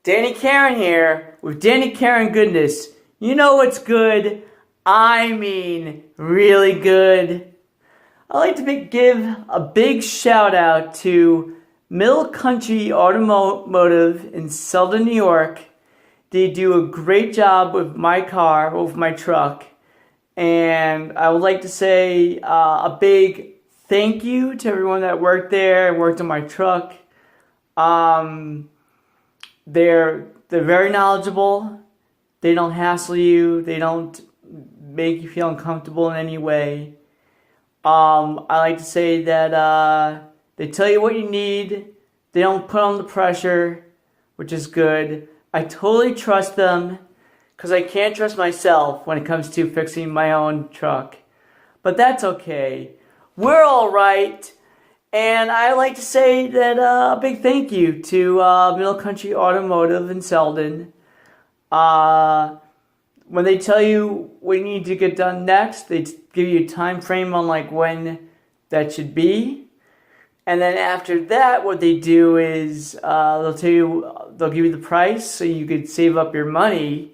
Danny Karen here with Danny Karen Goodness. You know what's good? I mean, really good. I'd like to give a big shout out to Middle Country Automotive in Selden, New York. They do a great job with my car, with my truck. And I would like to say a big thank you to everyone that worked there and worked on my truck. They're very knowledgeable. They don't hassle you. They don't make you feel uncomfortable in any way. I like to say that they tell you what you need. They don't put on the pressure, which is good. I totally trust them because I can't trust myself when it comes to fixing my own truck. But that's okay. We're all right. And I like to say that a big thank you to Middle Country Automotive in Selden. When they tell you what you need to get done next, they give you a time frame on like when that should be. And then after that, what they do is they'll give you the price so you could save up your money,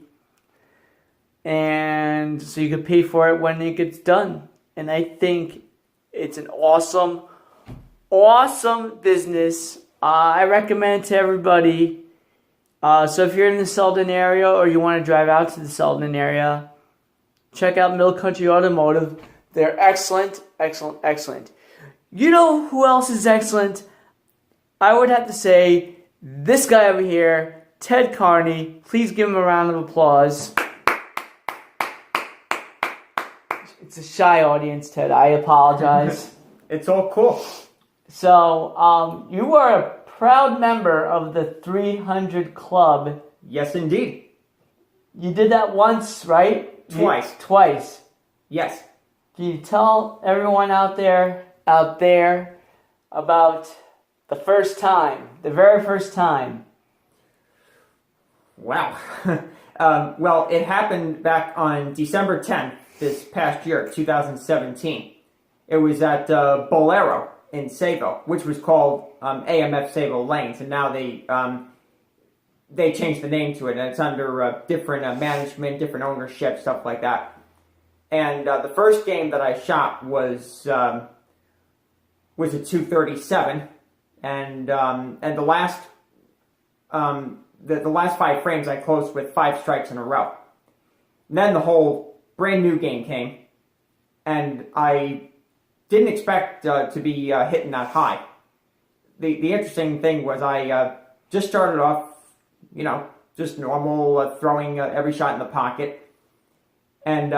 and so you could pay for it when it gets done. And I think it's an awesome business. I recommend it to everybody. So if you're in the Selden area or you want to drive out to the Selden area, check out Middle Country Automotive. They're excellent. You know who else is excellent? I would have to say this guy over here, Ted Carney. Please give him a round of applause. It's a shy audience, Ted. I apologize. It's all cool. So, you are a proud member of the 300 Club. Yes, indeed. You did that once, right? Twice. Twice. Yes. Can you tell everyone out there about the first time, the very first time? Wow. Well, it happened back on December 10th this past year, 2017. It was at Bolero in Sayville, which was called AMF Sayville Lanes, and now they changed the name to it, and it's under different management, different ownership, stuff like that. And the first game that I shot was a 237, and the last the last 5 frames I closed with 5 strikes in a row. And then the whole brand new game came, and I didn't expect to be hitting that high. The interesting thing was I just started off, just normal, throwing every shot in the pocket. And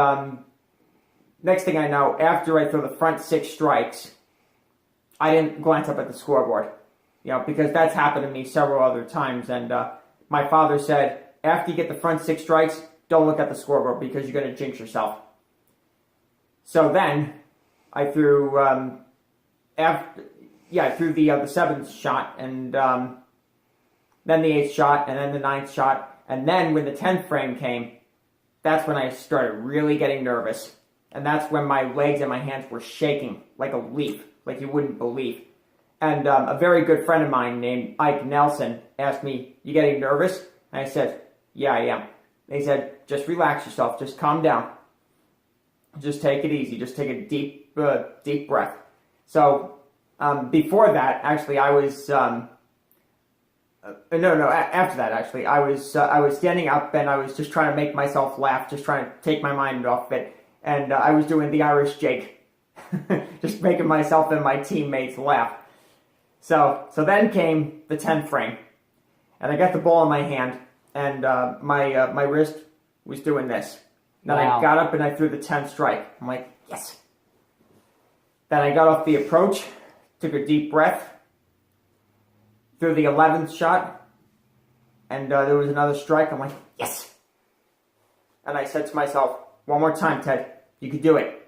next thing I know, after I throw the front 6 strikes, I didn't glance up at the scoreboard, because that's happened to me several other times. And my father said, after you get the front 6 strikes, don't look at the scoreboard because you're going to jinx yourself. So then I threw threw the 7th shot, and then the 8th shot, and then the 9th shot, and then when the 10th frame came, that's when I started really getting nervous, and that's when my legs and my hands were shaking like a leaf, like you wouldn't believe. And a very good friend of mine named Ike Nelson asked me, "You getting nervous?" And I said, "Yeah, I am." And he said, "Just relax yourself, just calm down. Just take it easy. Just take a deep breath." So before that, actually, I was after that, actually, I was standing up and I was just trying to make myself laugh, just trying to take my mind off it, and I was doing the Irish jig, just making myself and my teammates laugh. So then came the 10th frame, and I got the ball in my hand, and my wrist was doing this. Then Wow. I got up and I threw the 10th strike. I'm like, yes. Then I got off the approach, took a deep breath, threw the 11th shot, and there was another strike. I'm like, yes. And I said to myself, one more time, Ted, you could do it.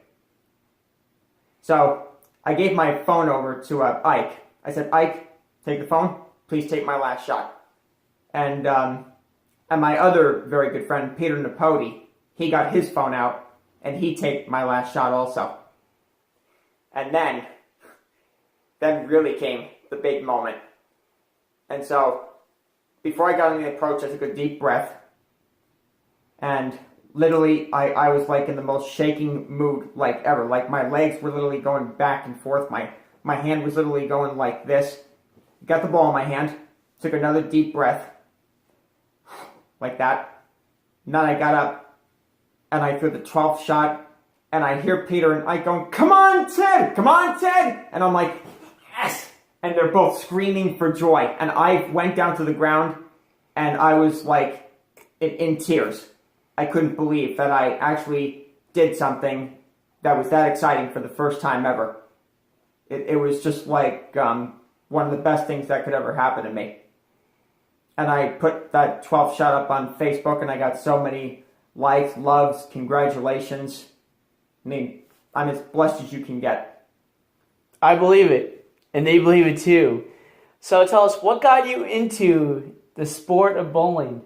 So I gave my phone over to Ike. I said, "Ike, take the phone. Please take my last shot." And my other very good friend, Peter Napodi, he got his phone out, and he taped my last shot also. And then really came the big moment. And so before I got on the approach, I took a deep breath. And literally, I was like in the most shaking mood like ever. Like my legs were literally going back and forth. My hand was literally going like this. Got the ball in my hand. Took another deep breath. Like that. And then I got up and I threw the 12th shot. And I hear Peter and Ike going, "Come on, Ted! Come on, Ted!" And I'm like, "Yes!" And they're both screaming for joy. And I went down to the ground and I was like in tears. I couldn't believe that I actually did something that was that exciting for the first time ever. It was just like one of the best things that could ever happen to me. And I put that 12th shot up on Facebook and I got so many likes, loves, congratulations. I mean, I'm as blessed as you can get. I believe it, and they believe it too. So tell us, what got you into the sport of bowling?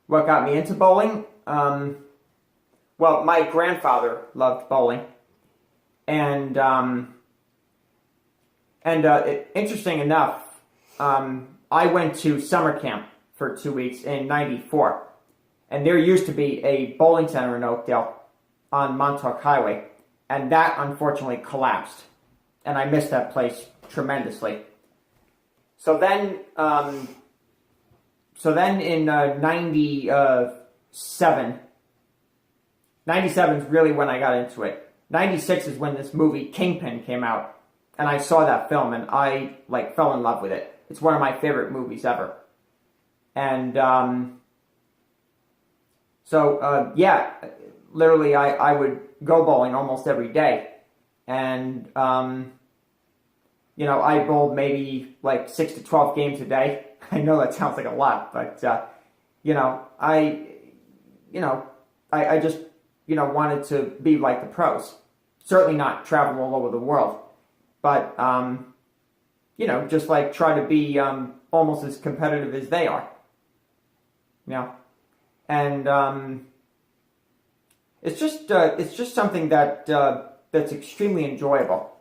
What got me into bowling? Well, my grandfather loved bowling. And interesting enough, I went to summer camp for 2 weeks in '94. And there used to be a bowling center in Oakdale on Montauk Highway, and that unfortunately collapsed, and I missed that place tremendously. So then in '97 is really when I got into it. '96 is when this movie Kingpin came out, and I saw that film, and I fell in love with it. It's one of my favorite movies ever, and literally, I would go bowling almost every day. And, I bowled maybe 6 to 12 games a day. I know that sounds like a lot, but, I just, wanted to be like the pros. Certainly not travel all over the world, but, just try to be almost as competitive as they are. And it's just something that's extremely enjoyable,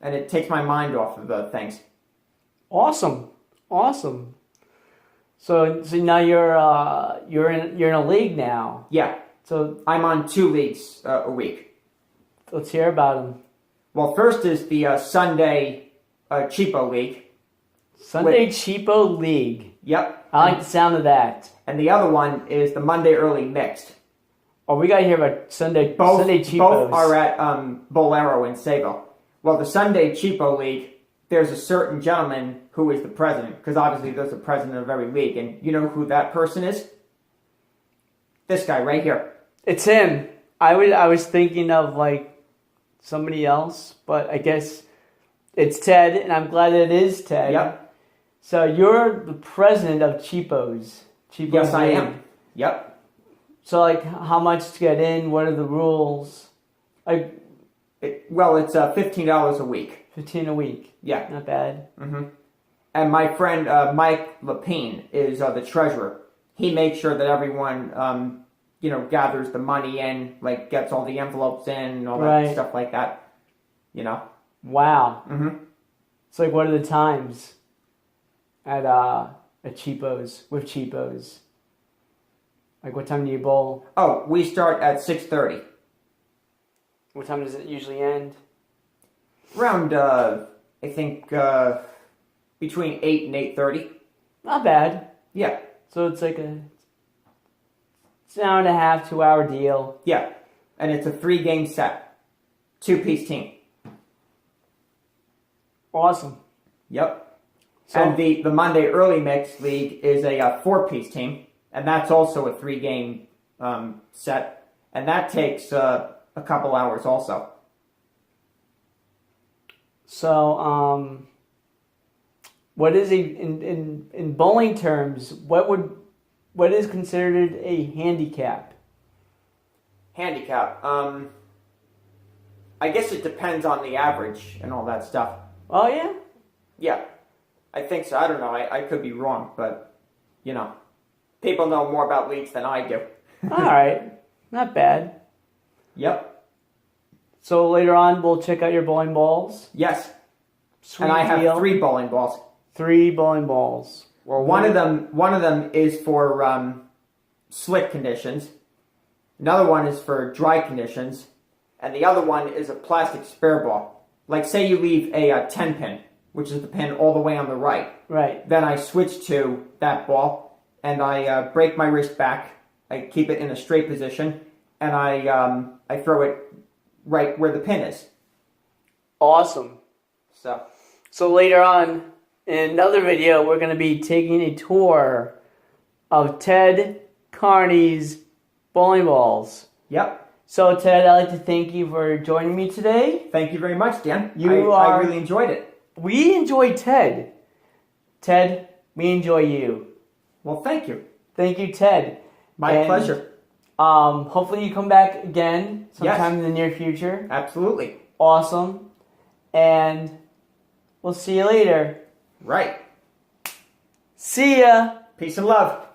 and it takes my mind off of the things. Awesome. So now you're in a league now. Yeah. So I'm on 2 leagues a week. let's hear about them. Well, first is the Sunday Cheapo League. Sunday Cheapo League. Yep. I like the sound of that. And the other one is the Monday Early Mixed. Oh, we got to hear about Sunday Cheapos. Both are at Bolero in Sayville. Well, the Sunday Cheapo League, there's a certain gentleman who is the president, because obviously there's a president of every league, and you know who that person is? This guy right here. It's him. I was thinking of somebody else, but I guess it's Ted, and I'm glad it is Ted. Yep. So you're the president of Cheapos. Yes, I am. Yep. So how much to get in? What are the rules? It's $15 a week. 15 a week. Yeah. Not bad. Mm-hmm. And my friend Mike Lapine is the treasurer. He makes sure that everyone, gathers the money in, gets all the envelopes in, and all that stuff like that. Wow. Mm-hmm. So what are the times at Cheapos, with Cheapos? What time do you bowl? Oh, we start at 6:30. What time does it usually end? Around, I think, between 8 and 8:30. Not bad. Yeah. So it's it's an hour and a half, 2 hour deal. Yeah. And it's a 3-game set. 2-piece team. Awesome. Yep. So, and the Monday Early Mix League is a 4-piece team. And that's also a 3-game set. And that takes a couple hours also. So, what is in bowling terms? What is considered a handicap? Handicap. I guess it depends on the average and all that stuff. Oh yeah. Yeah, I think so. I don't know. I could be wrong, but people know more about leagues than I do. All right, not bad. Yep. So later on, we'll check out your bowling balls. Yes. Sweet and I have deal. 3 bowling balls. 3 bowling balls. Well, One of them is for slick conditions. Another one is for dry conditions, and the other one is a plastic spare ball. Like say you leave a 10 pin, which is the pin all the way on the right. Right. Then I switch to that ball, and I break my wrist back. I keep it in a straight position, and I throw it right where the pin is. Awesome. So later on, in another video, we're going to be taking a tour of Ted Carney's bowling balls. Yep. So Ted, I'd like to thank you for joining me today. Thank you very much, Dan. You I are- really enjoyed it. We enjoy Ted. Ted, we enjoy you. Well, thank you. Thank you, Ted. My And, pleasure. Hopefully you come back again sometime Yes. in the near future. Absolutely. Awesome. And we'll see you later. Right. See ya. Peace and love.